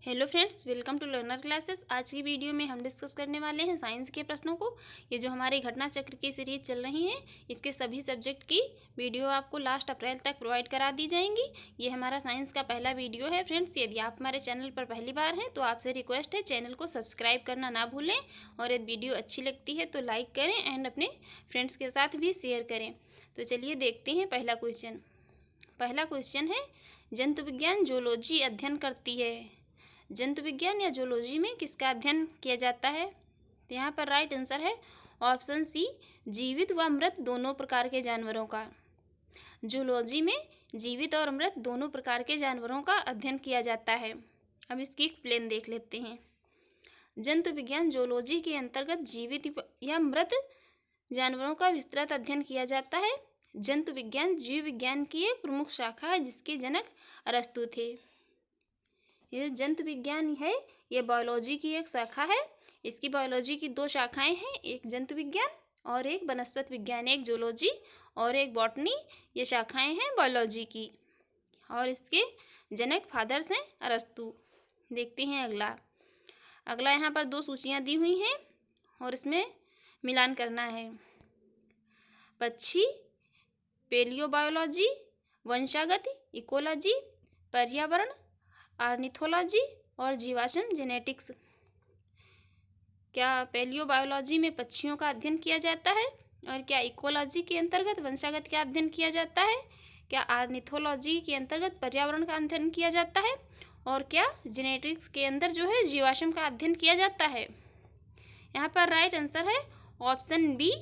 Hello friends, welcome to learner classes. आज की video में हम डिस्कस करने वाले हैं साइंस के प्रश्नों को। ये जो हमारी घटना चक्र की सीरीज चल रही है, इसके सभी सब्जेक्ट की वीडियो आपको लास्ट अप्रैल तक प्रोवाइड करा दी जाएंगी। ये हमारा साइंस का पहला वीडियो है। फ्रेंड्स, यदि आप हमारे चैनल पर पहली बार हैं तो आपसे रिक्वेस्ट है चैनल को सब्सक्राइब करना ना भूलें, और यदि वीडियो अच्छी लगती है तो लाइक करें एंड अपने फ्रेंड्स के साथ भी शेयर करें। तो चलिए देखते हैं पहला क्वेश्चन। पहला क्वेश्चन है, जंतु विज्ञान जूलॉजी अध्ययन करती है। जंतु विज्ञान या जूलॉजी में किसका अध्ययन किया जाता है? तो यहाँ पर राइट आंसर है ऑप्शन सी, जीवित व मृत दोनों प्रकार के जानवरों का। जूलॉजी में जीवित और मृत दोनों प्रकार के जानवरों का अध्ययन किया जाता है। अब इसकी एक्सप्लेन देख लेते हैं। जंतु विज्ञान जूलॉजी के अंतर्गत जीवित या मृत जानवरों का विस्तृत अध्ययन किया जाता है। जंतु विज्ञान जीव विज्ञान की एक प्रमुख शाखा है जिसके जनक अरस्तु थे। ये जंतु विज्ञान है, ये बायोलॉजी की एक शाखा है। इसकी बायोलॉजी की दो शाखाएं हैं, एक जंतु विज्ञान और एक वनस्पति विज्ञान। एक जूलॉजी और एक बॉटनी, ये शाखाएं हैं बायोलॉजी की, और इसके जनक फादर्स हैं अरस्तु। देखते हैं अगला। अगला यहाँ पर दो सूचियाँ दी हुई हैं और इसमें मिलान करना है। पक्षी पेलियोबायोलॉजी, वंशागत इकोलॉजी, पर्यावरण ऑर्निथोलॉजी और जीवाश्म जेनेटिक्स। क्या पेलियोबायोलॉजी में पक्षियों का अध्ययन किया जाता है? और क्या इकोलॉजी के अंतर्गत वंशागत का अध्ययन किया जाता है? क्या ऑर्निथोलॉजी के अंतर्गत पर्यावरण का अध्ययन किया जाता है? और क्या जेनेटिक्स के अंदर जो है जीवाश्म का अध्ययन किया जाता है? यहाँ पर राइट आंसर है option B.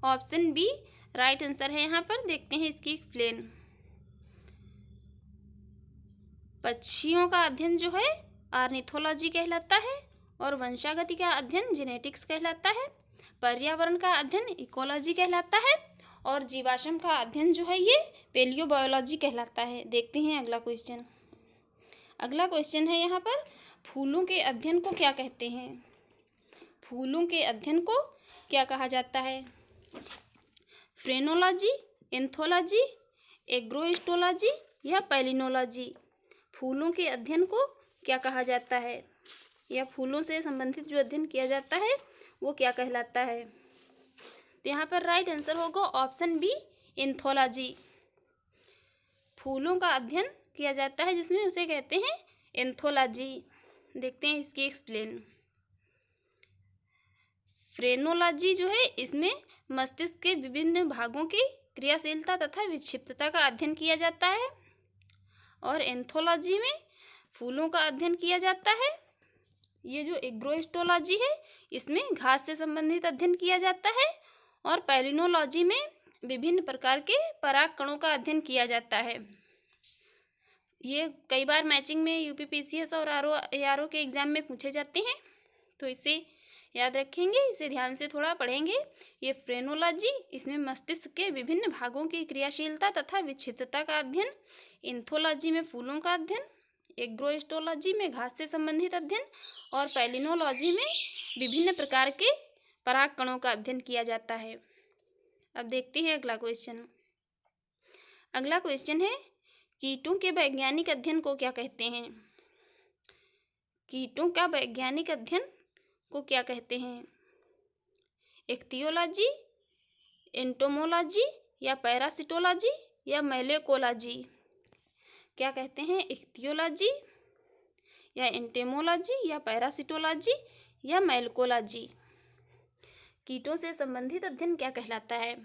Option B right answer है। यहाँ पर देखते हैं इसकी एक्सप्लेन। पक्षियों का अध्ययन जो है ऑर्निथोलॉजी कहलाता है, और वंशागति का अध्ययन जेनेटिक्स कहलाता है। पर्यावरण का अध्ययन इकोलॉजी कहलाता है, और जीवाश्म का अध्ययन जो है ये पेलियोबायोलॉजी कहलाता है। देखते हैं अगला क्वेश्चन। अगला क्वेश्चन है यहाँ पर, फूलों के अध्ययन को क्या कहते हैं? फूलों के अध्ययन को क्या कहा जाता है? फ्रेनोलॉजी, एंथोलॉजी, एग्रोइस्टोलॉजी या पैलिनोलॉजी। फूलों के अध्ययन को क्या कहा जाता है, या फूलों से संबंधित जो अध्ययन किया जाता है वो क्या कहलाता है? तो यहाँ पर राइट आंसर होगा ऑप्शन बी, एंथोलॉजी। फूलों का अध्ययन किया जाता है जिसमें उसे कहते हैं एंथोलॉजी। देखते हैं इसकी एक्सप्लेन। फ्रेनोलॉजी जो है, इसमें मस्तिष्क के विभिन्न भागों की क्रियाशीलता तथा विक्षिप्तता का अध्ययन किया जाता है, और एंथोलॉजी में फूलों का अध्ययन किया जाता है। ये जो एग्रोइस्टोलॉजी है, इसमें घास से संबंधित अध्ययन किया जाता है, और पैलिनोलॉजी में विभिन्न प्रकार के पराग कणों का अध्ययन किया जाता है। ये कई बार मैचिंग में यूपीपीसीएस और आरओ के एग्जाम में पूछे जाते हैं, तो इसे याद रखेंगे, इसे ध्यान से थोड़ा पढ़ेंगे। ये फ्रेनोलॉजी, इसमें मस्तिष्क के विभिन्न भागों की क्रियाशीलता तथा विक्षिप्तता का अध्ययन। एंथोलॉजी में फूलों का अध्ययन, एग्रोइस्टोलॉजी में घास से संबंधित अध्ययन, और पैलिनोलॉजी में विभिन्न प्रकार के पराग कणों का अध्ययन किया जाता है। अब देखते हैं अगला क्वेश्चन। अगला क्वेश्चन है, कीटों के वैज्ञानिक अध्ययन को क्या कहते हैं? कीटों का वैज्ञानिक अध्ययन को क्या कहते हैं? इक्तियोलॉजी, एंटोमोलॉजी या पैरासिटोलॉजी या मैलेकोलॉजी। क्या कहते हैं? इक्तियोलॉजी या एंटेमोलॉजी या पैरासिटोलॉजी या मैलेकोलॉजी। कीटों से संबंधित अध्ययन क्या कहलाता है?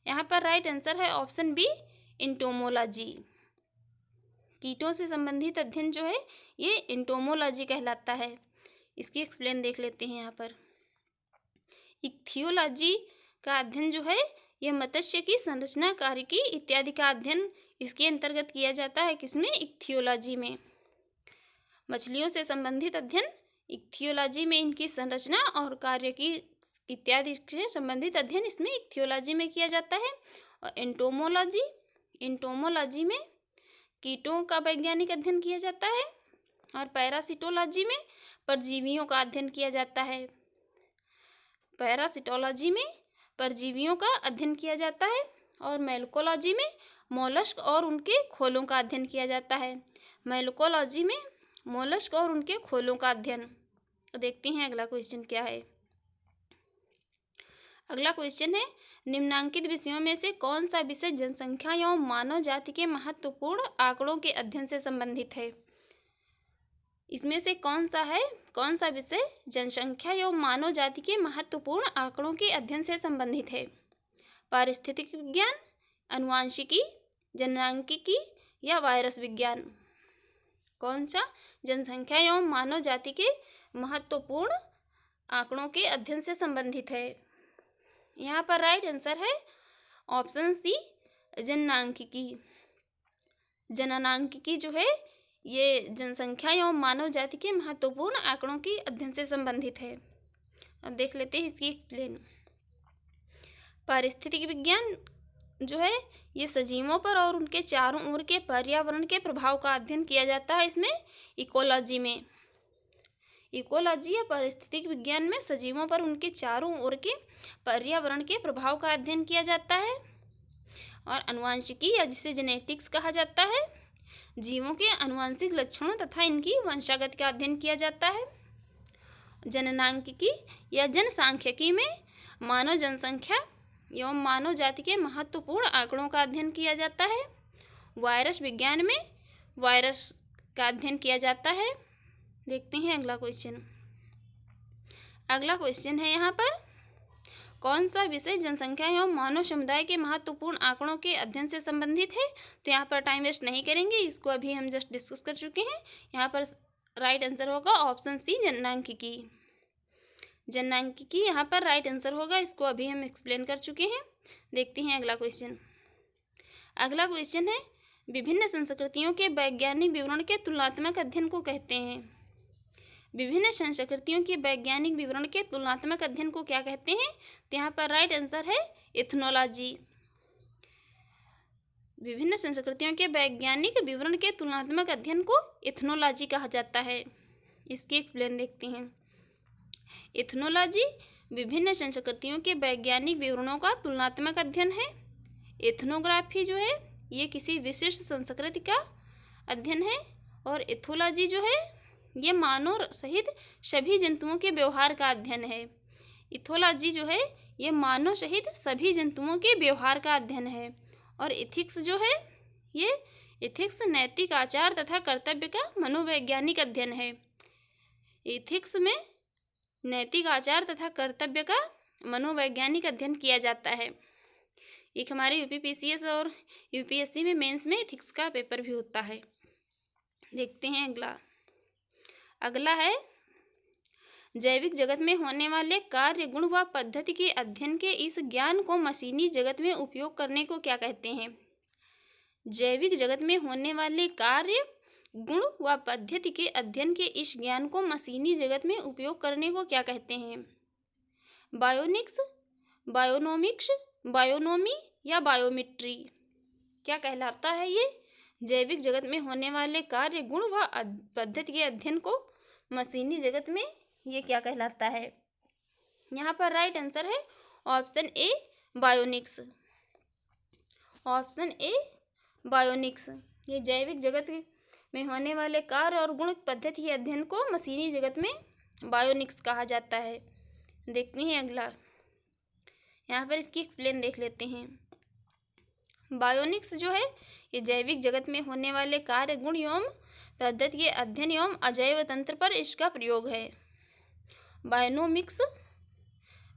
यहाँ पर राइट आंसर है ऑप्शन बी, एंटोमोलॉजी। कीटों से संबंधित अध्ययन जो है ये एंटोमोलॉजी कहलाता है। इसकी एक्सप्लेन देख लेते हैं। यहाँ पर इक्थियोलॉजी का अध्ययन जो है ये मत्स्य की संरचना, कार्यकी इत्यादि का अध्ययन इसके अंतर्गत किया जाता है। किसमें? इक्थियोलॉजी में। मछलियों से संबंधित अध्ययन इक्थियोलॉजी में, इनकी संरचना और कार्यकी इत्यादि से संबंधित अध्ययन इसमें इक्थियोलॉजी में किया जाता है। और एंटोमोलॉजी, एंटोमोलॉजी में कीटों का वैज्ञानिक अध्ययन किया जाता है, और पैरासिटोलॉजी में परजीवियों का अध्ययन किया जाता है। पैरासिटोलॉजी में परजीवियों का अध्ययन किया जाता है, और मैलेकोलॉजी में मोलस्क और उनके खोलों का अध्ययन किया जाता है। मोलुकोलॉजी में मोलस्क और उनके खोलों का अध्ययन। देखते हैं अगला क्वेश्चन क्या है। अगला क्वेश्चन है, निम्नांकित विषयों में से कौन सा विषय जनसंख्या एवं मानव जाति के महत्वपूर्ण आंकड़ों के अध्ययन से संबंधित है। इसमें से कौन सा विषय जनसंख्या एवं मानव जाति के महत्वपूर्ण आंकड़ों के अध्ययन से संबंधित है। पारिस्थितिक विज्ञान, आनुवंशिकी, जननांकिकी या वायरस विज्ञान। कौन सा जनसंख्या एवं मानव जाति के महत्वपूर्ण आंकड़ों के अध्ययन से संबंधित है। यहाँ पर राइट आंसर है ऑप्शन सी, जननांकिकी। जननांकिकी जो है ये जनसंख्या एवं मानव जाति के महत्वपूर्ण आंकड़ों के अध्ययन से संबंधित है। अब देख लेते हैं इसकी एक्सप्लेन। पारिस्थितिक विज्ञान जो है ये सजीवों पर और उनके चारों ओर के पर्यावरण के प्रभाव का अध्ययन किया जाता है। इसमें इकोलॉजी में, इकोलॉजी या पारिस्थितिक विज्ञान में सजीवों पर उनके चारों ओर के पर्यावरण के प्रभाव का अध्ययन किया जाता है। और आनुवंशिकी या जिसे जेनेटिक्स कहा जाता है, जीवों के आनुवंशिक लक्षणों तथा इनकी वंशागत का अध्ययन किया जाता है। जननांकिकी या जनसांख्यिकी में मानव जनसंख्या एवं मानव जाति के महत्वपूर्ण आंकड़ों का अध्ययन किया जाता है। वायरस विज्ञान में वायरस का अध्ययन किया जाता है। देखते हैं अगला क्वेश्चन। अगला क्वेश्चन है यहाँ पर, कौन सा विषय जनसंख्या एवं मानव समुदाय के महत्वपूर्ण आंकड़ों के अध्ययन से संबंधित है। तो यहाँ पर टाइम वेस्ट नहीं करेंगे, इसको अभी हम जस्ट डिस्कस कर चुके हैं। यहाँ पर राइट आंसर होगा ऑप्शन सी, जननांकिकी। जननांकिकी यहाँ पर राइट आंसर होगा, इसको अभी हम एक्सप्लेन कर चुके हैं। देखते हैं अगला क्वेश्चन। अगला क्वेश्चन है, विभिन्न संस्कृतियों के वैज्ञानिक विवरण के तुलनात्मक अध्ययन को कहते हैं। विभिन्न संस्कृतियों के वैज्ञानिक विवरण के तुलनात्मक अध्ययन को क्या कहते हैं। तो यहाँ पर राइट आंसर है एथनोलॉजी। विभिन्न संस्कृतियों के वैज्ञानिक विवरण के तुलनात्मक अध्ययन को एथनोलॉजी कहा जाता है। इसकी एक्सप्लेन देखते हैं। एथनोलॉजी विभिन्न संस्कृतियों के वैज्ञानिक विवरणों का तुलनात्मक अध्ययन है। एथनोग्राफी जो है ये किसी विशिष्ट संस्कृति का अध्ययन है। और एथोलॉजी जो है ये मानव सहित सभी जंतुओं के व्यवहार का अध्ययन है। इथोलॉजी जो है ये मानव सहित सभी जंतुओं के व्यवहार का अध्ययन है। और इथिक्स जो है ये इथिक्स नैतिक आचार तथा कर्तव्य का मनोवैज्ञानिक अध्ययन है। इथिक्स में नैतिक आचार तथा कर्तव्य का मनोवैज्ञानिक अध्ययन किया जाता है। एक हमारे यूपीपीसीएस और यूपीएससी में मेंस में इथिक्स का पेपर भी होता है। देखते हैं अगला है, जैविक जगत में होने वाले कार्य, गुण व पद्धति के अध्ययन के इस ज्ञान को मशीनी जगत में उपयोग करने को क्या कहते हैं। जैविक जगत में होने वाले कार्य, गुण व पद्धति के अध्ययन के इस ज्ञान को मशीनी जगत में उपयोग करने को क्या कहते हैं। बायोनिक्स, बायोनोमिक्स, बायोनोमी या बायोमेट्री क्या कहलाता है। ये जैविक जगत में होने वाले कार्य, गुण व पद्धति के अध्ययन को मशीनी जगत में ये क्या कहलाता है। यहाँ पर राइट आंसर है option A, bionics. Option A, bionics. ये जैविक जगत में होने वाले कार्य और गुण पद्धति के अध्ययन को मशीनी जगत में बायोनिक्स कहा जाता है। देखते हैं अगला, यहाँ पर इसकी एक्सप्लेन देख लेते हैं। बायोनिक्स जो है ये जैविक जगत में होने वाले कार्य, गुण एवं पद्धति के अध्ययन एवं अजैव तंत्र पर इसका प्रयोग है।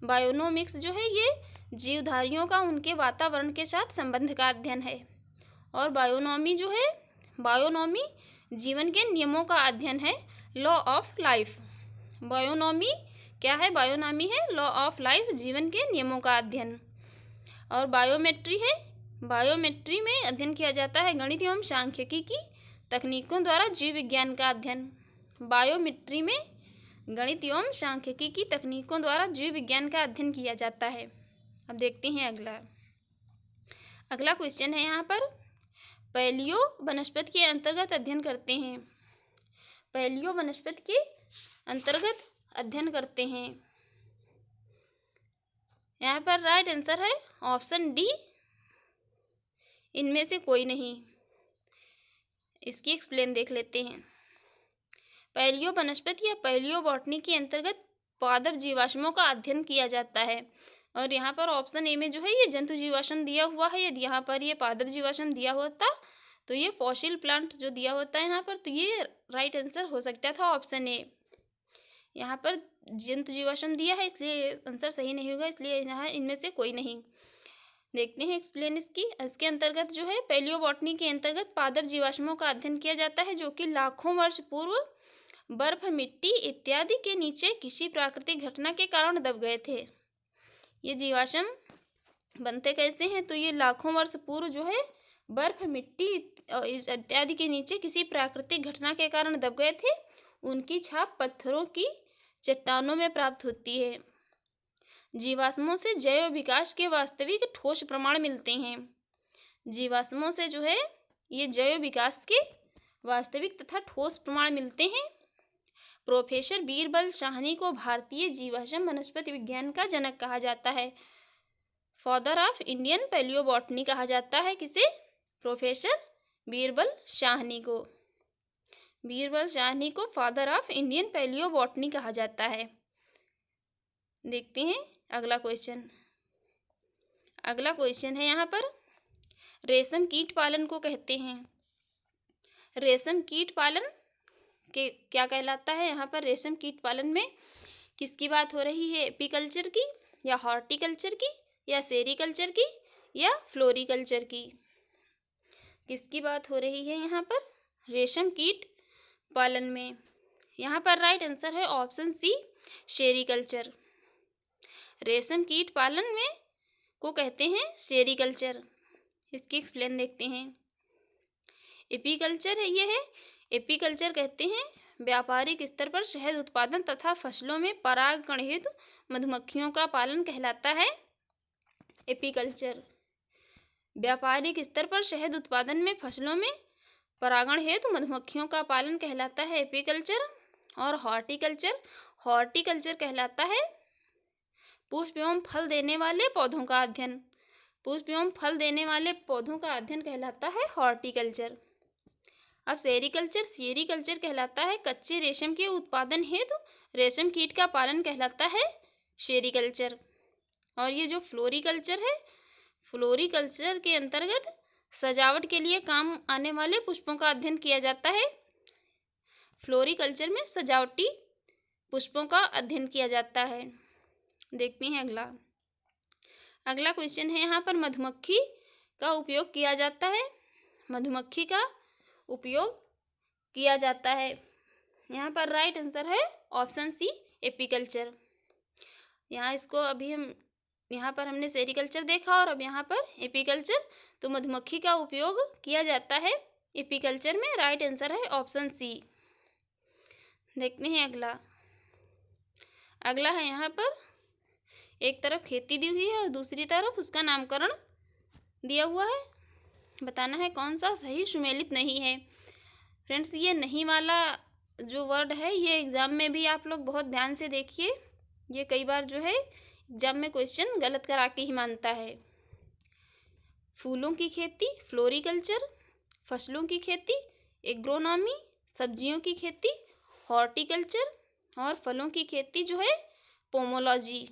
बायोनोमिक्स जो है ये जीवधारियों का उनके वातावरण के साथ संबंध का अध्ययन है। और बायोनोमी जो है, बायोनोमी जीवन के नियमों का अध्ययन है, लॉ ऑफ लाइफ। बायोनोमी क्या है, बायोनोमी है लॉ ऑफ लाइफ, जीवन के नियमों का अध्ययन। और बायोमेट्री है, बायोमेट्री में अध्ययन किया जाता है गणित एवं सांख्यिकी की तकनीकों द्वारा जीव विज्ञान का अध्ययन। बायोमेट्री में गणित एवं सांख्यिकी की तकनीकों द्वारा जीव विज्ञान का अध्ययन किया जाता है। अब देखते हैं अगला क्वेश्चन है यहाँ पर, पैलियो वनस्पति के अंतर्गत अध्ययन करते हैं। पैलियो वनस्पति के अंतर्गत अध्ययन करते हैं। यहाँ पर राइट आंसर है ऑप्शन डी, इनमें से कोई नहीं। इसकी एक्सप्लेन देख लेते हैं। पैलियो वनस्पति या पैलियो बॉटनी के अंतर्गत पादप जीवाश्मों का अध्ययन किया जाता है। और यहाँ पर ऑप्शन ए में जो है ये जंतु जीवाश्म दिया हुआ है। यदि यहाँ पर ये पादप जीवाश्म दिया होता तो ये फॉसिल प्लांट जो दिया होता है यहाँ पर, तो ये राइट आंसर हो सकता था ऑप्शन ए। यहाँ पर जंतु जीवाश्म दिया है इसलिए आंसर सही नहीं होगा, इसलिए यहाँ इनमें से कोई नहीं। देखते हैं एक्सप्लेन इसके अंतर्गत जो है पैलियोबॉटनी के अंतर्गत पादप जीवाश्मों का अध्ययन किया जाता है जो कि लाखों वर्ष पूर्व बर्फ, मिट्टी इत्यादि के नीचे किसी प्राकृतिक घटना के कारण दब गए थे। ये जीवाश्म बनते कैसे हैं? तो ये लाखों वर्ष पूर्व जो है बर्फ, मिट्टी इत्यादि के नीचे किसी प्राकृतिक घटना के कारण दब गए थे। उनकी छाप पत्थरों की चट्टानों में प्राप्त होती है। जीवाश्मों से जैव विकास के वास्तविक ठोस प्रमाण मिलते हैं। जीवाश्मों से जो है ये जैव विकास के वास्तविक तथा ठोस प्रमाण मिलते हैं। प्रोफेसर बीरबल साहनी को भारतीय जीवाश्म वनस्पति विज्ञान का जनक कहा जाता है। फादर ऑफ इंडियन पैलियोबॉटनी कहा जाता है किसे? प्रोफेसर बीरबल साहनी को। बीरबल साहनी को फादर ऑफ इंडियन पैलियोबॉटनी कहा जाता है। देखते हैं अगला क्वेश्चन। अगला क्वेश्चन है यहाँ पर, रेशम कीट पालन को कहते हैं। रेशम कीट पालन के क्या कहलाता है? यहाँ पर रेशम कीट पालन में किसकी बात हो रही है? एपीकल्चर की या हॉर्टिकल्चर की या सेरीकल्चर की या फ्लोरिकल्चर की? किसकी बात हो रही है यहाँ पर? रेशम कीट पालन में। यहाँ पर राइट आंसर है ऑप्शन सी, सेरीकल्चर। रेशम कीट पालन में को कहते हैं सेरीकल्चर। इसकी एक्सप्लेन देखते हैं। एपीकल्चर है ये है। एपीकल्चर कहते हैं व्यापारिक स्तर पर शहद उत्पादन तथा फसलों में परागकण हेतु मधुमक्खियों का पालन कहलाता है एपीकल्चर। व्यापारिक स्तर पर शहद उत्पादन में फसलों में परागण हेतु मधुमक्खियों का पालन कहलाता है एपीकल्चर। और हॉर्टिकल्चर, हॉर्टिकल्चर कहलाता है पुष्प एवं फल देने वाले पौधों का अध्ययन। पुष्प एवं फल देने वाले पौधों का अध्ययन कहलाता है हॉर्टिकल्चर। अब सेरीकल्चर, सेरीकल्चर कहलाता है कच्चे रेशम के उत्पादन हेतु रेशम कीट का पालन कहलाता है सेरीकल्चर। और ये जो फ्लोरिकल्चर है, फ्लोरिकल्चर के अंतर्गत सजावट के लिए काम आने वाले पुष्पों का अध्ययन किया जाता है। फ्लोरिकल्चर में सजावटी पुष्पों का अध्ययन किया जाता है। देखते हैं अगला। अगला क्वेश्चन है यहाँ पर, मधुमक्खी का उपयोग किया जाता है। मधुमक्खी का उपयोग किया जाता है। यहाँ पर राइट आंसर है ऑप्शन सी, एपीकल्चर। यहाँ इसको अभी हम यहाँ पर हमने सेरीकल्चर देखा और अब यहाँ पर एपीकल्चर। तो मधुमक्खी का उपयोग किया जाता है एपीकल्चर में। राइट आंसर है ऑप्शन सी। देखते हैं अगला। अगला है यहाँ पर, एक तरफ खेती दी हुई है और दूसरी तरफ उसका नामकरण दिया हुआ है। बताना है कौन सा सही सुमेलित नहीं है। फ्रेंड्स, ये नहीं वाला जो वर्ड है ये एग्ज़ाम में भी आप लोग बहुत ध्यान से देखिए। ये कई बार जो है एग्जाम में क्वेश्चन गलत करा के ही मानता है। फूलों की खेती फ्लोरिकल्चर, फसलों की खेती एग्रोनॉमी, सब्जियों की खेती हॉर्टिकल्चर और फलों की खेती जो है पोमोलॉजी।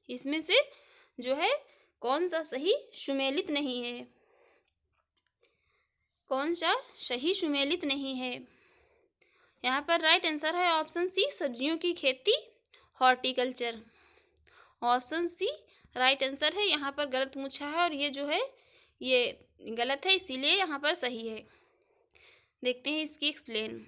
इसमें से जो है कौन सा सही सुमेलित नहीं है? कौन सा सही सुमेलित नहीं है? यहाँ पर राइट आंसर है ऑप्शन सी, सब्जियों की खेती horticulture. Option C right answer है। यहाँ पर गलत पूछा है और ये जो है ये गलत है, इसीलिए यहाँ पर सही है। देखते हैं इसकी एक्सप्लेन।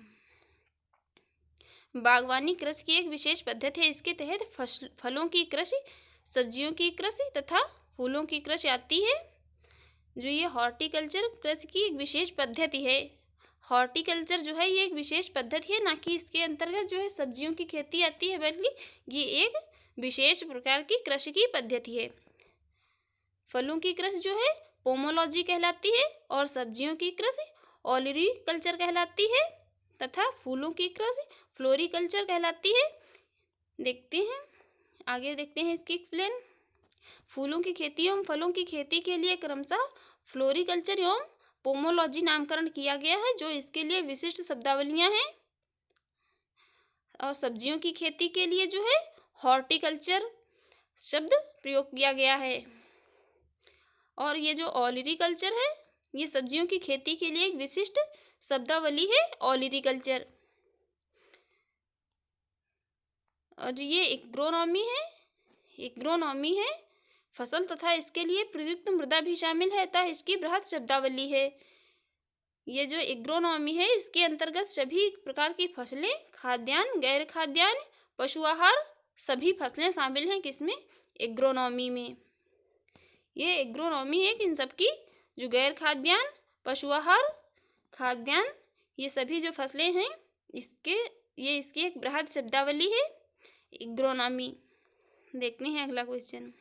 बागवानी कृषि की एक विशेष पद्धति है। इसके तहत फलों की कृषि, सब्जियों की कृषि तथा फूलों की कृषि आती है। जो ये हॉर्टिकल्चर कृषि की एक विशेष पद्धति है। हॉर्टिकल्चर जो है ये एक विशेष पद्धति है, ना कि इसके अंतर्गत जो है सब्जियों की खेती आती है, बल्कि ये एक विशेष प्रकार की कृषि की पद्धति है। फलों की कृषि जो है पोमोलॉजी कहलाती है और सब्जियों की कृषि ओलिरीकल्चर कहलाती है तथा फूलों की कृषि फ्लोरिकल्चर कहलाती है। देखते हैं आगे, देखते हैं इसकी एक्सप्लेन। फूलों की खेती एवं फलों की खेती के लिए क्रमशः फ्लोरिकल्चर एवं पोमोलॉजी नामकरण किया गया है, जो इसके लिए विशिष्ट शब्दावलियां हैं। और सब्जियों की खेती के लिए जो है हॉर्टिकल्चर शब्द प्रयोग किया गया है। और ये जो ओलिरिकल्चर है, ये सब्जियों की खेती के लिए एक विशिष्ट शब्दावली है, ओलिरिकल्चर। और ये एग्रोनॉमी है, एग्रोनॉमी है फसल तथा इसके लिए प्रयुक्त मृदा भी शामिल है, अतः इसकी बृहत शब्दावली है। ये जो एग्रोनॉमी है, इसके अंतर्गत सभी प्रकार की फसलें, खाद्यान्न, गैर खाद्यान्न, पशु आहार, सभी फसलें शामिल हैं किसमें? एग्रोनॉमी में। ये एग्रोनॉमी है कि इन सब की जो गैर खाद्यान्न, पशु आहार, खाद्यान्न, ये सभी जो फसलें हैं इसकी एक बृहद शब्दावली है, एग्रोनॉमी। देखते हैं अगला क्वेश्चन।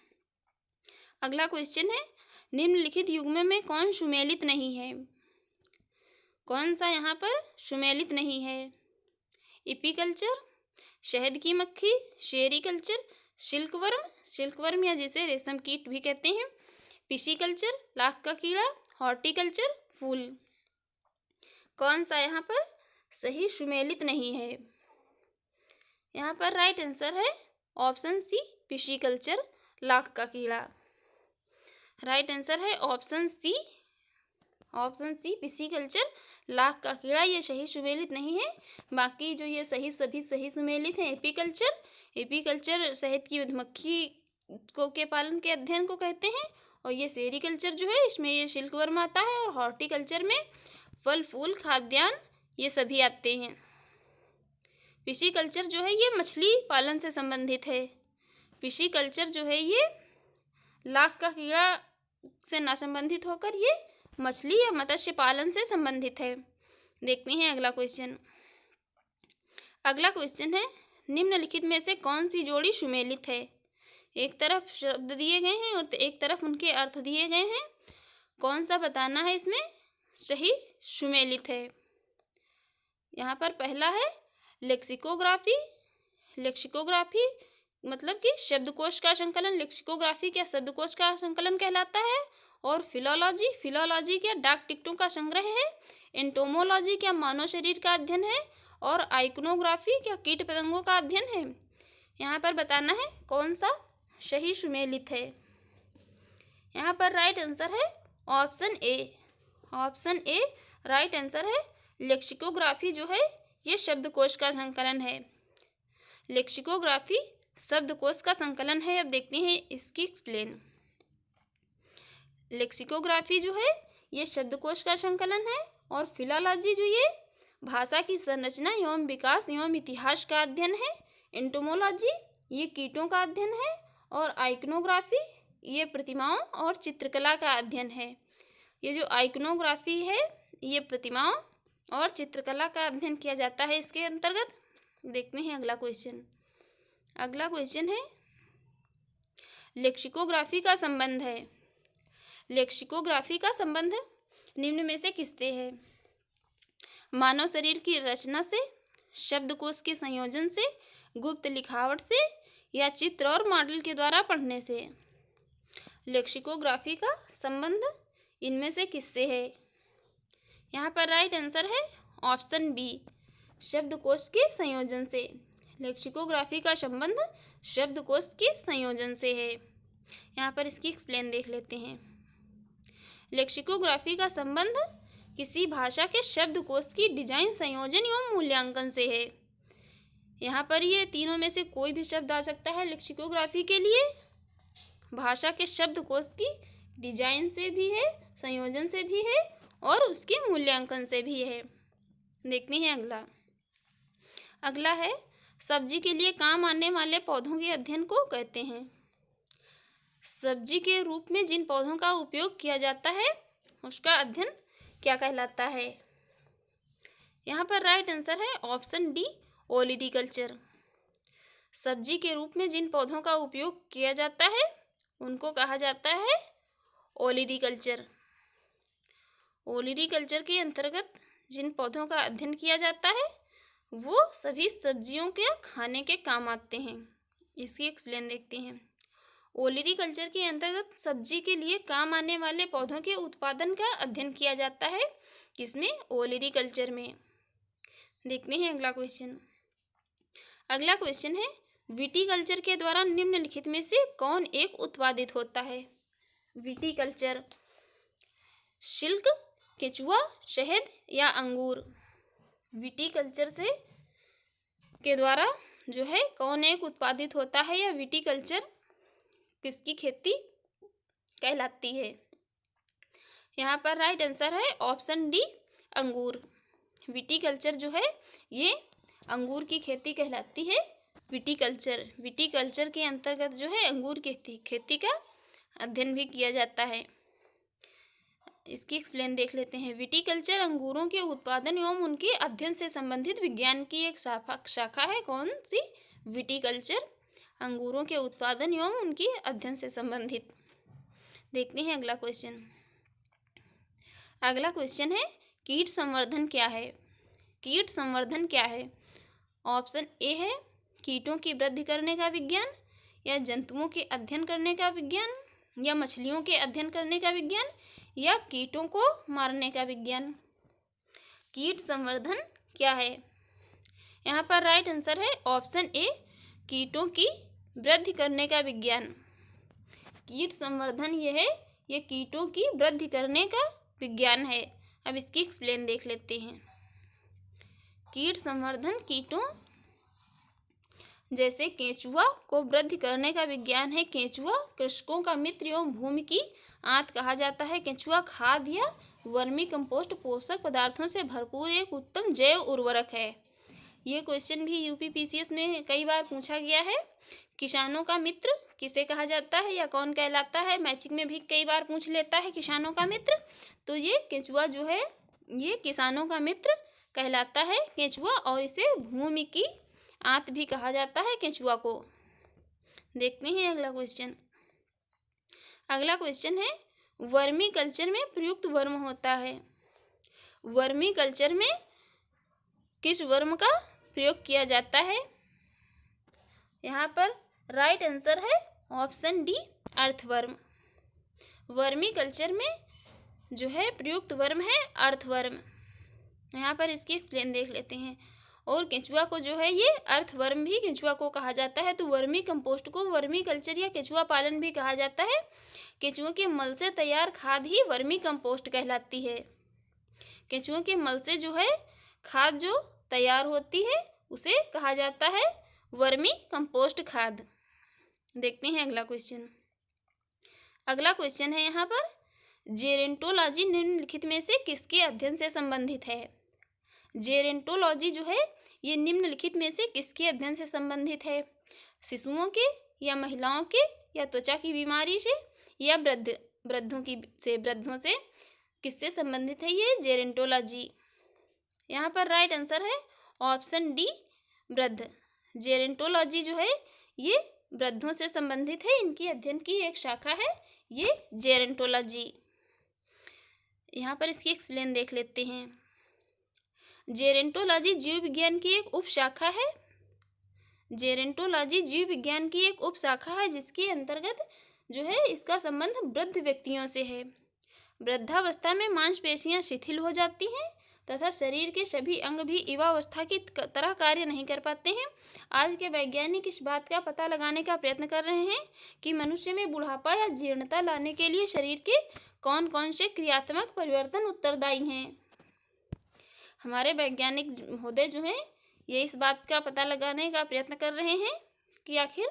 अगला क्वेश्चन है, निम्नलिखित युग्म में कौन सुमेलित नहीं है? कौन सा यहाँ पर सुमेलित नहीं है? एपीकल्चर, शहद की मक्खी, सेरीकल्चर, सिल्कवर्म या जिसे रेशम कीट भी कहते हैं, पिशीकल्चर, लाख का कीड़ा, हॉर्टिकल्चर, फूल। कौन सा यहाँ पर सही सुमेलित नहीं है? यहाँ पर राइट आंसर है ऑप्शन सी, पिशीकल्चर, लाख का कीड़ा। राइट आंसर है ऑप्शन सी, पिशीकल्चर, लाख का कीड़ा। ये सही सुमेलित नहीं है। बाकी जो ये सभी सही सुमेलित हैं। एपीकल्चर शहद की मधुमक्खी के पालन के अध्ययन को कहते हैं। और ये सेरीकल्चर जो है, इसमें ये सिल्कवर्म आता है। और हॉर्टिकल्चर में फल फूल, खाद्यान्न, ये सभी आते हैं। पिशीकल्चर जो है ये मछली पालन से संबंधित है। पिशीकल्चर जो है ये लाख का कीड़ा से ना संबंधित होकर ये मछली या मत्स्य पालन से संबंधित है। देखते हैं अगला क्वेश्चन। अगला क्वेश्चन है, निम्नलिखित में से कौन सी जोड़ी सुमेलित है? एक तरफ शब्द दिए गए हैं और एक तरफ उनके अर्थ दिए गए हैं। कौन सा बताना है इसमें सही सुमेलित है? यहाँ पर पहला है लेक्सिकोग्राफी। लेक्सिकोग्राफी मतलब कि शब्दकोश का संकलन। लेक्सिकोग्राफी क्या शब्दकोश का संकलन कहलाता है। और फिलोलॉजी क्या डाक टिकटों का संग्रह है। एंटोमोलॉजी क्या मानव शरीर का अध्ययन है। और आइकोनोग्राफी क्या कीट पतंगों का अध्ययन है। यहाँ पर बताना है कौन सा सही सुमेलित है। यहाँ पर राइट आंसर है ऑप्शन ए राइट आंसर है। लेक्सिकोग्राफी जो है ये शब्दकोश का संकलन है। लेक्सिकोग्राफी शब्दकोश का संकलन है। अब देखते हैं इसकी एक्सप्लेन। लेक्सिकोग्राफी जो है ये शब्दकोश का संकलन है। और फिलोलॉजी जो ये भाषा की संरचना एवं विकास एवं इतिहास का अध्ययन है। एंटोमोलॉजी ये कीटों का अध्ययन है। और आइकोनोग्राफी ये प्रतिमाओं और चित्रकला का अध्ययन है। ये जो आइकोनोग्राफी है ये प्रतिमाओं और चित्रकला का अध्ययन किया जाता है इसके अंतर्गत। देखते हैं अगला क्वेश्चन। अगला क्वेश्चन है, लेक्सिकोग्राफी का संबंध है। लेक्सिकोग्राफी का संबंध निम्न में से किससे है? मानव शरीर की रचना से, शब्दकोश के संयोजन से, गुप्त लिखावट से, या चित्र और मॉडल के द्वारा पढ़ने से। लेक्सिकोग्राफी का संबंध इनमें से किससे है? यहाँ पर राइट आंसर है ऑप्शन बी, शब्दकोश के संयोजन से। लेक्सिकोग्राफी का संबंध शब्दकोश के संयोजन से है। यहाँ पर इसकी एक्सप्लेन देख लेते हैं। लेक्सिकोग्राफी का संबंध किसी भाषा के शब्दकोश की डिजाइन, संयोजन एवं मूल्यांकन से है। यहाँ पर ये तीनों में से कोई भी शब्द आ सकता है लेक्सिकोग्राफी के लिए। भाषा के शब्दकोश की डिजाइन से भी है, संयोजन से भी है और उसके मूल्यांकन से भी है। देखते हैं अगला है, सब्जी के लिए काम आने वाले पौधों के अध्ययन को कहते हैं। सब्जी के रूप में जिन पौधों का उपयोग किया जाता है उसका अध्ययन क्या कहलाता है? यहाँ पर राइट आंसर है ऑप्शन डी, ओलिरिकल्चर। सब्जी के रूप में जिन पौधों का उपयोग किया जाता है उनको कहा जाता है ओलिरिकल्चर। ओलिरिकल्चर के अंतर्गत जिन पौधों का अध्ययन किया जाता है वो सभी सब्जियों के खाने के काम आते हैं। इसकी एक्सप्लेन देखते हैं। ओलेरीकल्चर के अंतर्गत सब्जी के लिए काम आने वाले पौधों के उत्पादन का अध्ययन किया जाता है। किसमें? ओलेरीकल्चर में। देखते हैं अगला क्वेश्चन। अगला क्वेश्चन है, विटीकल्चर के द्वारा निम्नलिखित में से कौन एक उत्पादित होता है? विटीकल्चर, सिल्क, केचुआ, शहद या अंगूर? विटीकल्चर से के द्वारा जो है कौन एक उत्पादित होता है या विटीकल्चर किसकी खेती कहलाती है? यहाँ पर राइट आंसर है ऑप्शन डी, अंगूर। विटीकल्चर जो है ये अंगूर की खेती कहलाती है। विटीकल्चर के अंतर्गत जो है अंगूर की खेती का अध्ययन भी किया जाता है। इसकी एक्सप्लेन देख लेते हैं। विटीकल्चर अंगूरों के उत्पादन एवं उनके अध्ययन से संबंधित विज्ञान की एक शाखा है। कौन सी? विटीकल्चर, अंगूरों के उत्पादन एवं उनके अध्ययन से संबंधित। देखते हैं अगला क्वेश्चन। अगला क्वेश्चन है, कीट संवर्धन क्या है? कीट संवर्धन क्या है? ऑप्शन ए है कीटों की वृद्धि करने का विज्ञान, या जंतुओं के अध्ययन करने का विज्ञान, या मछलियों के अध्ययन करने का विज्ञान, या कीटों को मारने का विज्ञान। कीट संवर्धन क्या है? यहाँ पर राइट आंसर है ऑप्शन ए, कीटों की वृद्धि करने का विज्ञान। कीट संवर्धन ये कीटों की वृद्धि करने का विज्ञान है। अब इसकी एक्सप्लेन देख लेते हैं। कीट संवर्धन कीटों जैसे केंचुआ को वृद्धि करने का विज्ञान है। केंचुआ कृषकों का मित्र एवं भूमि की आंत कहा जाता है। केंचुआ खाद या वर्मी कंपोस्ट पोषक पदार्थों से भरपूर एक उत्तम जैव उर्वरक है। ये क्वेश्चन भी यूपीपीसीएस में कई बार पूछा गया है। किसानों का मित्र किसे कहा जाता है या कौन कहलाता है? मैचिंग में भी कई बार पूछ लेता है किसानों का मित्र। तो ये केंचुआ जो है ये किसानों का मित्र कहलाता है केंचुआ, और इसे भूमि की आंत भी कहा जाता है केंचुआ को। देखते हैं अगला क्वेश्चन। अगला क्वेश्चन है, वर्मी कल्चर में प्रयुक्त वर्म होता है। वर्मी कल्चर में किस वर्म का प्रयोग किया जाता है? यहाँ पर राइट आंसर है option D, earthworm. Vermi culture में जो है प्रयुक्त वर्म है अर्थवर्म। यहाँ पर इसकी एक्सप्लेन देख लेते हैं। और केंचुआ को जो है ये अर्थवर्म भी केंचुआ को कहा जाता है। तो वर्मी कंपोस्ट को वर्मी कल्चर या केंचुआ पालन भी कहा जाता है। केंचुओं के मल से तैयार खाद ही वर्मी कंपोस्ट कहलाती है। केंचुओं के मल से जो है खाद जो तैयार होती है उसे कहा जाता है वर्मी कंपोस्ट खाद। देखते हैं अगला क्वेश्चन। अगला क्वेश्चन है यहाँ पर, जेरेंटोलॉजी निम्नलिखित में से किसके अध्ययन से संबंधित है? जेरेंटोलॉजी जो है ये निम्नलिखित में से किसके अध्ययन से संबंधित है? शिशुओं के, या महिलाओं के, या त्वचा की बीमारी से, या वृद्धों से किससे संबंधित है ये जेरेंटोलॉजी? यहाँ पर राइट आंसर है ऑप्शन डी, वृद्ध। जेरेंटोलॉजी जो है ये वृद्धों से संबंधित है। इनकी अध्ययन की एक शाखा है ये जेरेंटोलॉजी। यहाँ पर इसकी एक्सप्लेन देख लेते हैं। जेरेंटोलॉजी जीव विज्ञान की एक उपशाखा है। जेरेंटोलॉजी जीव विज्ञान की एक उपशाखा है जिसके अंतर्गत जो है इसका संबंध वृद्ध व्यक्तियों से है। वृद्धावस्था में मांसपेशियां शिथिल हो जाती हैं तथा शरीर के सभी अंग भी युवावस्था की तरह कार्य नहीं कर पाते हैं। आज के वैज्ञानिक इस बात का पता लगाने का प्रयत्न कर रहे हैं कि मनुष्य में बुढ़ापा या जीर्णता लाने के लिए शरीर के कौन कौन से क्रियात्मक परिवर्तन उत्तरदायी हैं। हमारे वैज्ञानिक महोदय जो हैं ये इस बात का पता लगाने का प्रयत्न कर रहे हैं कि आखिर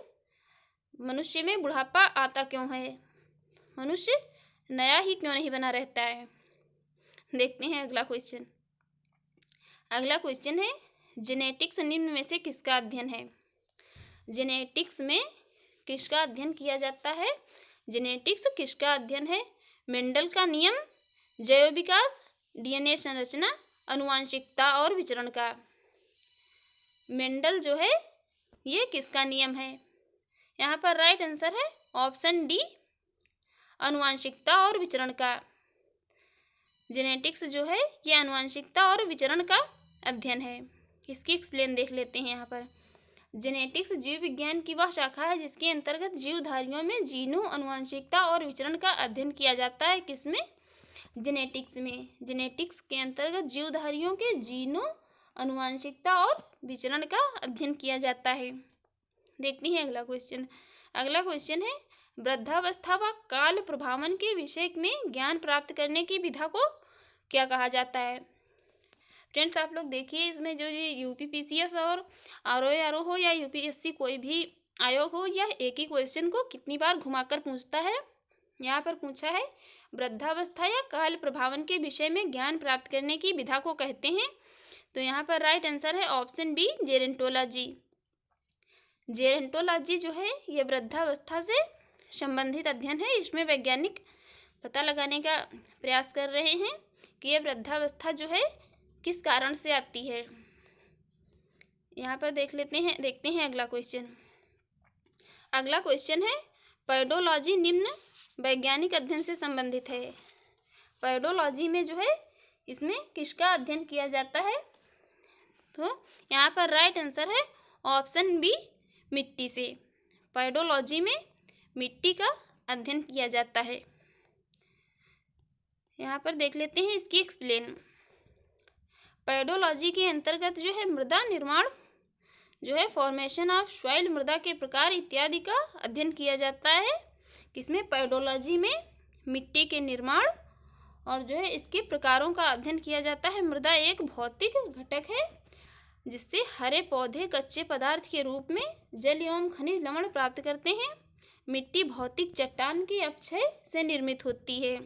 मनुष्य में बुढ़ापा आता क्यों है, मनुष्य नया ही क्यों नहीं बना रहता है। देखते हैं अगला क्वेश्चन। अगला क्वेश्चन है, जेनेटिक्स निम्न में से किसका अध्ययन है? जेनेटिक्स में किसका अध्ययन किया जाता है? जेनेटिक्स किसका अध्ययन है? मेंडल का नियम, जैव विकास, डीएनए संरचना, आनुवंशिकता और विचरण का। मेंडल जो है ये किसका नियम है? यहाँ पर राइट आंसर है ऑप्शन डी, आनुवंशिकता और विचरण का। जेनेटिक्स जो है ये आनुवंशिकता और विचरण का अध्ययन है। इसकी एक्सप्लेन देख लेते हैं यहाँ पर। जेनेटिक्स जीव विज्ञान की वह शाखा है जिसके अंतर्गत जीवधारियों में जीनों, आनुवंशिकता और विचरण का अध्ययन किया जाता है। किसमें? जेनेटिक्स में। जेनेटिक्स के अंतर्गत जीवधारियों के जीनों, आनुवंशिकता और विचरण का अध्ययन किया जाता है। देखते हैं अगला क्वेश्चन। अगला क्वेश्चन है वृद्धावस्था व काल प्रभावन के विषय में ज्ञान प्राप्त करने की विधा को क्या कहा जाता है? फ्रेंड्स, आप लोग देखिए, इसमें जो ये यूपीपीसीएस और आरओ हो या यूपीएससी कोई भी आयोग हो, यह एक ही क्वेश्चन को कितनी बार घुमाकर पूछता है। यहाँ पर पूछा है वृद्धावस्था या काल प्रभावन के विषय में ज्ञान प्राप्त करने की विधा को कहते हैं। तो यहाँ पर राइट आंसर है ऑप्शन बी, जेरेंटोलॉजी। जेरेंटोलॉजी जो है ये वृद्धावस्था से संबंधित अध्ययन है। इसमें वैज्ञानिक पता लगाने का प्रयास कर रहे हैं कि यह वृद्धावस्था जो है किस कारण से आती है। यहाँ पर देखते हैं अगला क्वेश्चन। अगला क्वेश्चन है पैडोलॉजी निम्न वैज्ञानिक अध्ययन से संबंधित है। पैडोलॉजी में जो है इसमें किसका अध्ययन किया जाता है? तो यहाँ पर राइट आंसर है ऑप्शन बी, मिट्टी से। पैडोलॉजी में मिट्टी का अध्ययन किया जाता है। यहाँ पर देख लेते हैं इसकी एक्सप्लेन। पैडोलॉजी के अंतर्गत जो है मृदा निर्माण जो है फॉर्मेशन ऑफ सॉइल, मृदा के प्रकार इत्यादि का अध्ययन किया जाता है। किसमें? पैडोलॉजी में मिट्टी के निर्माण और जो है इसके प्रकारों का अध्ययन किया जाता है। मृदा एक भौतिक घटक है जिससे हरे पौधे कच्चे पदार्थ के रूप में जल एवं खनिज लवण प्राप्त करते हैं। मिट्टी भौतिक चट्टान के अपक्षय से निर्मित होती है।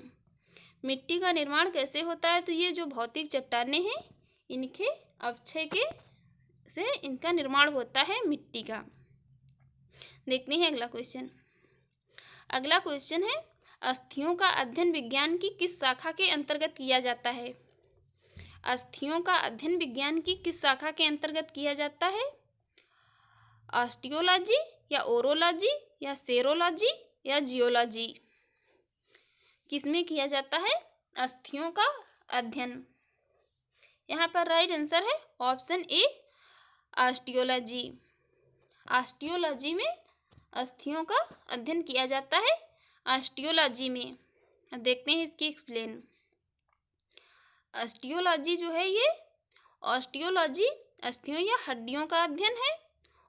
मिट्टी का निर्माण कैसे होता है? तो ये जो भौतिक चट्टानें हैं इनके अपक्षय के से इनका निर्माण होता है मिट्टी का। देखते हैं अगला क्वेश्चन। अगला क्वेश्चन है अस्थियों का अध्ययन विज्ञान की किस शाखा के अंतर्गत किया जाता है? अस्थियों का अध्ययन विज्ञान की किस शाखा के अंतर्गत किया जाता है? ऑस्टियोलॉजी या ओरोलॉजी या सेरोलॉजी या जियोलॉजी? किसमें किया जाता है अस्थियों का अध्ययन? यहाँ पर राइट आंसर है ऑप्शन ए, ऑस्टियोलॉजी। ऑस्टियोलॉजी में अस्थियों का अध्ययन किया जाता है ऑस्टियोलॉजी में। अब देखते हैं इसकी एक्सप्लेन। ऑस्टियोलॉजी जो है ये ऑस्टियोलॉजी अस्थियों या हड्डियों का अध्ययन है।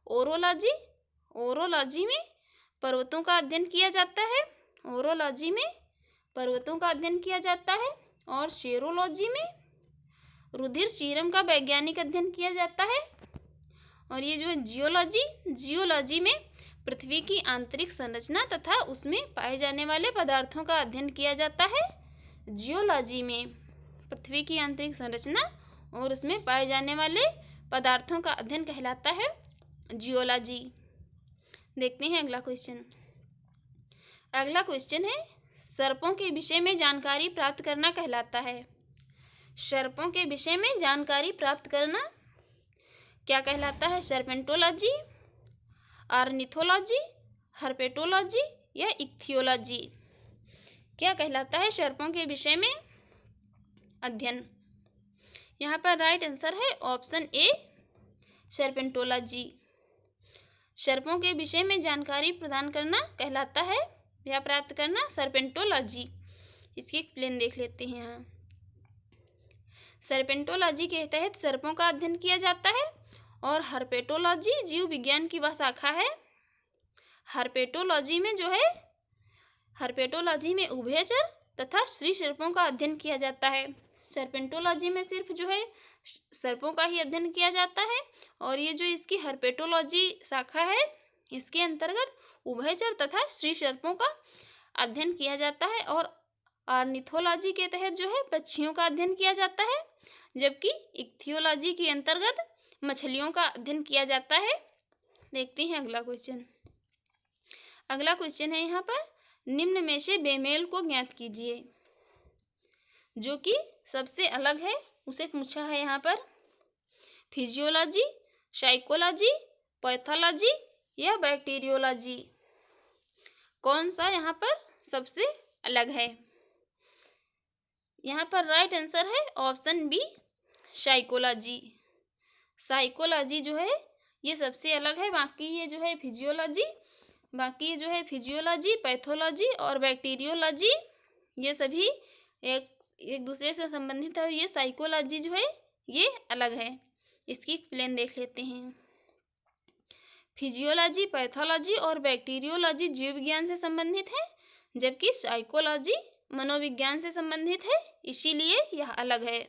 ओरोलॉजी में पर्वतों का अध्ययन किया जाता है। ओरोलॉजी में पर्वतों का अध्ययन किया जाता है। और सेरोलॉजी में रुधिर सीरम का वैज्ञानिक अध्ययन किया जाता है। और ये जो है जियोलॉजी में पृथ्वी की आंतरिक संरचना तथा उसमें पाए जाने वाले पदार्थों का अध्ययन किया जाता है। जियोलॉजी में पृथ्वी की आंतरिक संरचना और उसमें पाए जाने वाले पदार्थों का अध्ययन कहलाता है जियोलॉजी। देखते हैं अगला क्वेश्चन। अगला क्वेश्चन है सर्पों के विषय में जानकारी प्राप्त करना कहलाता है। सर्पों के विषय में जानकारी प्राप्त करना क्या कहलाता है? सर्पेंटोलॉजी, ऑर्निथोलॉजी, हर्पेटोलॉजी या इक्थियोलॉजी? क्या कहलाता है सर्पों के विषय में अध्ययन? यहाँ पर राइट आंसर है ऑप्शन ए, सर्पेंटोलॉजी। सर्पों के विषय में जानकारी प्रदान करना कहलाता है या प्राप्त करना सर्पेंटोलॉजी। इसकी एक्सप्लेन देख लेते हैं। यहाँ सर्पेंटोलॉजी के तहत सर्पों का अध्ययन किया जाता है। और हर्पेटोलॉजी जीव विज्ञान की वह शाखा है। हर्पेटोलॉजी में जो है हर्पेटोलॉजी में उभयचर तथा स्त्री सर्पों का अध्ययन किया जाता है। सर्पेंटोलॉजी में सिर्फ जो है सर्पों का ही अध्ययन किया जाता है। और ये जो इसकी हर्पेटोलॉजी शाखा है इसके अंतर्गत उभयचर तथा स्त्री सर्पों का अध्ययन किया जाता है। और ऑर्निथोलॉजी के तहत जो है पक्षियों का अध्ययन किया जाता है। जबकि इक्थियोलॉजी के अंतर्गत मछलियों का अध्ययन किया जाता है। देखते हैं अगला क्वेश्चन। अगला क्वेश्चन है यहाँ पर निम्न में से बेमेल को ज्ञात कीजिए। जो कि सबसे अलग है उसे पूछा है यहाँ पर। फिजियोलॉजी, साइकोलॉजी, पैथोलॉजी या बैक्टीरियोलॉजी? कौन सा यहाँ पर सबसे अलग है? यहाँ पर राइट आंसर है ऑप्शन बी, साइकोलॉजी। साइकोलॉजी जो है ये सबसे अलग है। बाकी ये जो है फिजियोलॉजी, पैथोलॉजी और बैक्टीरियोलॉजी ये सभी एक एक दूसरे से संबंधित है। और ये साइकोलॉजी जो है ये अलग है। इसकी एक्सप्लेन देख लेते हैं। फिजियोलॉजी, पैथोलॉजी और बैक्टीरियोलॉजी जीव विज्ञान से संबंधित है, जबकि साइकोलॉजी मनोविज्ञान से संबंधित है, इसीलिए यह अलग है।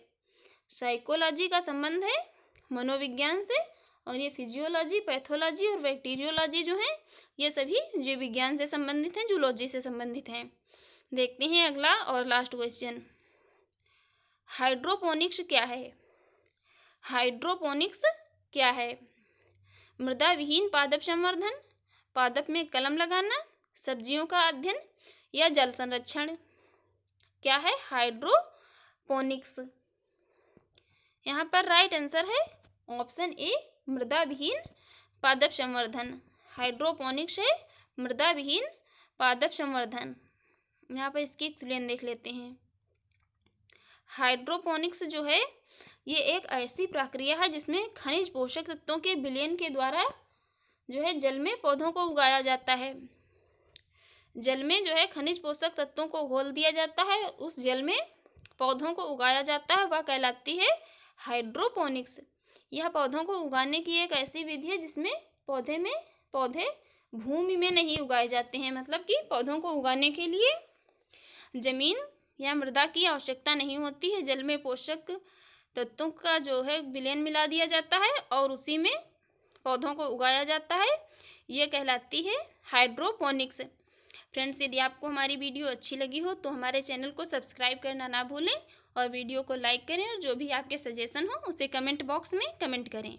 साइकोलॉजी का संबंध है मनोविज्ञान से और ये फिजियोलॉजी, पैथोलॉजी और बैक्टीरियोलॉजी जो है ये सभी जीव विज्ञान से संबंधित हैं, जूलॉजी से संबंधित हैं। देखते हैं अगला और लास्ट क्वेश्चन। हाइड्रोपोनिक्स क्या है? हाइड्रोपोनिक्स क्या है? मृदा विहीन पादप संवर्धन, पादप में कलम लगाना, सब्जियों का अध्ययन या जल संरक्षण। क्या है हाइड्रोपोनिक्स? यहाँ पर राइट आंसर है ऑप्शन ए, मृदा विहीन पादप संवर्धन। हाइड्रोपोनिक्स है मृदा विहीन पादप संवर्धन। यहाँ पर इसकी एक्सप्लेन देख लेते हैं। हाइड्रोपोनिक्स जो है ये एक ऐसी प्रक्रिया है जिसमें खनिज पोषक तत्वों के विलयन के द्वारा जो है जल में पौधों को उगाया जाता है। जल में जो है खनिज पोषक तत्वों को घोल दिया जाता है, उस जल में पौधों को उगाया जाता है, वह कहलाती है हाइड्रोपोनिक्स। यह पौधों को उगाने की एक ऐसी विधि है जिसमें पौधे भूमि में नहीं उगाए जाते हैं। मतलब कि पौधों को उगाने के लिए जमीन या मृदा की आवश्यकता नहीं होती है। जल में पोषक तत्वों का जो है विलयन मिला दिया जाता है और उसी में पौधों को उगाया जाता है। ये कहलाती है हाइड्रोपोनिक्स। फ्रेंड्स, यदि आपको हमारी वीडियो अच्छी लगी हो तो हमारे चैनल को सब्सक्राइब करना ना भूलें और वीडियो को लाइक करें और जो भी आपके सजेशन हो उसे कमेंट बॉक्स में कमेंट करें।